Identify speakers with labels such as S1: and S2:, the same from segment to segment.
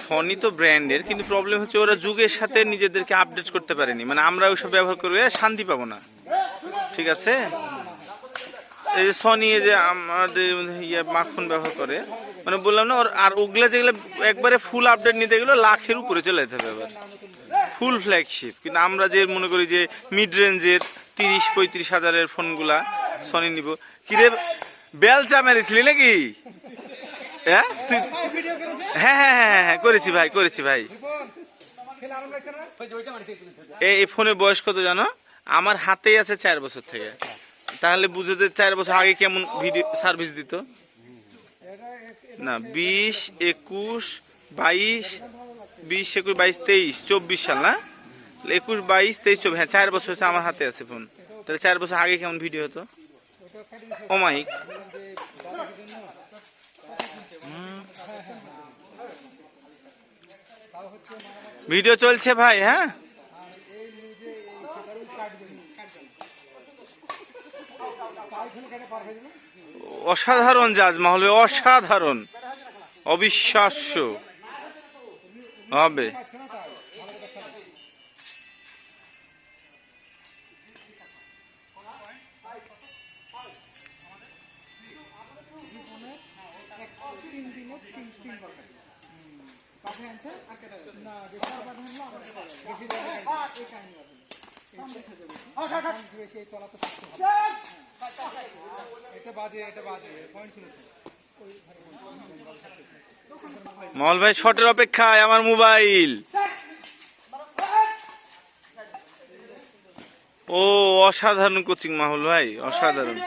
S1: Sony তো ব্র্যান্ডের, কিন্তু প্রবলেম হচ্ছে ওরা যুগের সাথে নিজেদেরকে আপডেট করতে পারেনি। মানে আমরা ওইসব ব্যবহার করে শান্তি পাবো না, ঠিক আছে? এই যে সনি যে আমাদের মাখন ব্যবহার করে, মানে বললাম না, আর ওগুলা যেগুলো একবারে ফুল আপডেট নিতে গেলে লাখের উপরে চলে যেতে হবে আবার, ফুল ফ্ল্যাগশিপ। কিন্তু আমরা যে মনে করি যে মিড রেঞ্জের 30-35 হাজারের ফোনগুলা সনি নিব। কিরে বেলচা মেরেছিলি নাকি? হ্যাঁ হ্যাঁ হ্যাঁ হ্যাঁ হ্যাঁ করেছি ভাই, করেছি ভাই। এই ফোনের বয়স কত জানো? আমার হাতেই আছে 4 বছর থেকে। তাহলে বুঝো যে 4 বছর আগে কেমন ভিডিও সার্ভিস দিত না। 20, 21, 22, 23, 24 সাল না, 21, 22, 23, 24, হ্যাঁ 4 বছর হচ্ছে আমার হাতে আছে ফোন। তাহলে 4 বছর আগে কেমন ভিডিও হতো? ও মাইক, ভিডিও চলছে ভাই। হ্যাঁ অসাধারণ জাজ মহল, অসাধারণ, অবিশ্বাস্য হবে। মহল ভাই শটের অপেক্ষায় আমার মোবাইল। ও অসাধারণ কোচিং মাহুল ভাই, অসাধারণ।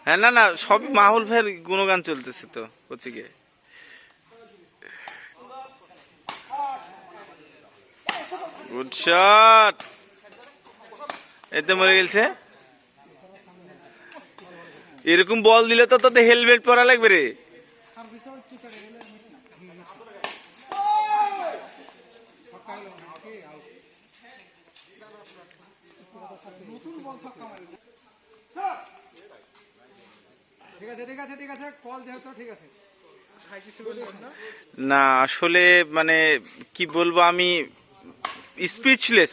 S1: হ্যাঁ না না, সবই মাহুল ভাইয়ের গুণগান চলতেছে তো কোচিংয়ে। গুড শট, এতে মরে গেছে। এরকম বল দিলে তো তোদের হেলমেট পরা লাগবে রে। না আসলে মানে কি বলবো, আমি স্পিচলেস,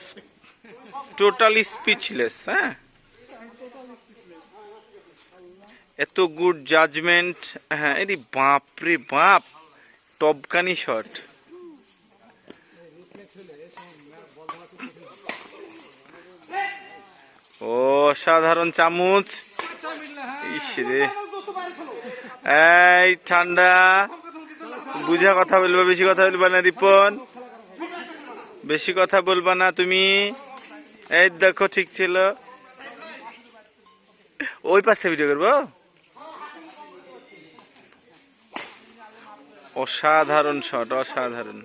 S1: টোটালি স্পিচলেস। হ্যাঁ এত গুড জাজমেন্ট। হ্যাঁ এরি বাপ রে বাপ, টপকানি শট। ও অসাধারণ চামচ। ইসরে এই ঠান্ডা, বুঝা কথা বলবা, বেশি কথা বলবা না রিপন, বেশি কথা বলবা না তুমি। এই দেখো ঠিক ছিল। ওই পাশে ভিডিও করবো। অসাধারণ শট, অসাধারণ।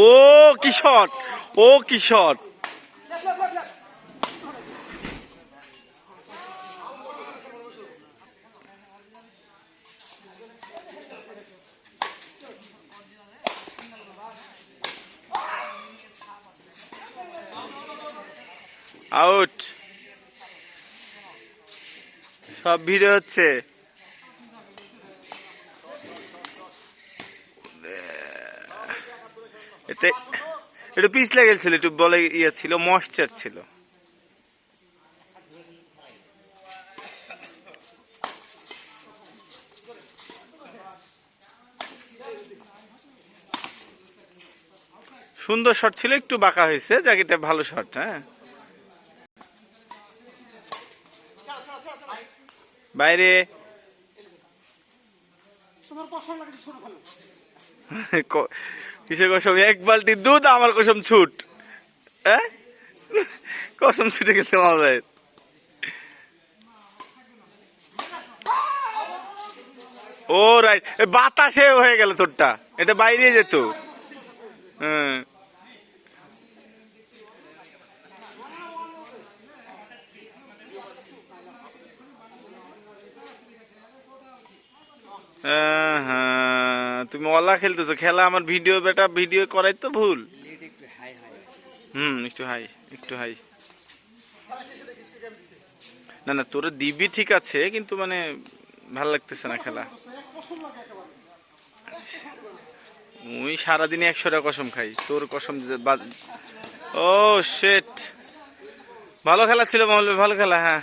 S1: ও কি শট, ও কি শট। আউট, সব ভিডিও হচ্ছে। এটা একটু পিছলে গেছিল, একটু বলে ইয়ে ছিল, ময়েশ্চার ছিল। সুন্দর শট ছিল, একটু বাঁকা হয়েছে, যাক এটা ভালো শট। হ্যাঁ বাইরে কিসের কসম? 1 বালতি দুধ আমার কসম ছুট। হ্যাঁ কসম ছুটে গেছে আমার ভাইয়ের। ও রাইট, বাতাসে হয়ে গেল তোরটা, এটা বাইরে যেত। হ্যাঁ হ্যাঁ তুমি অলা খেলতেছো, খেলা আমার ভিডিও বেটা, ভিডিও করাই তো ভুল। একটু হাই, একটু হাই। না না, তোরা দিবি ঠিক আছে, কিন্তু মানে ভাল লাগতেছে না খেলা। মুই সারাদিনে 100টা কসম খাই, তোর কসম ও শেট। ভালো খেলা ছিল মহল, ভালো খেলা, হ্যাঁ।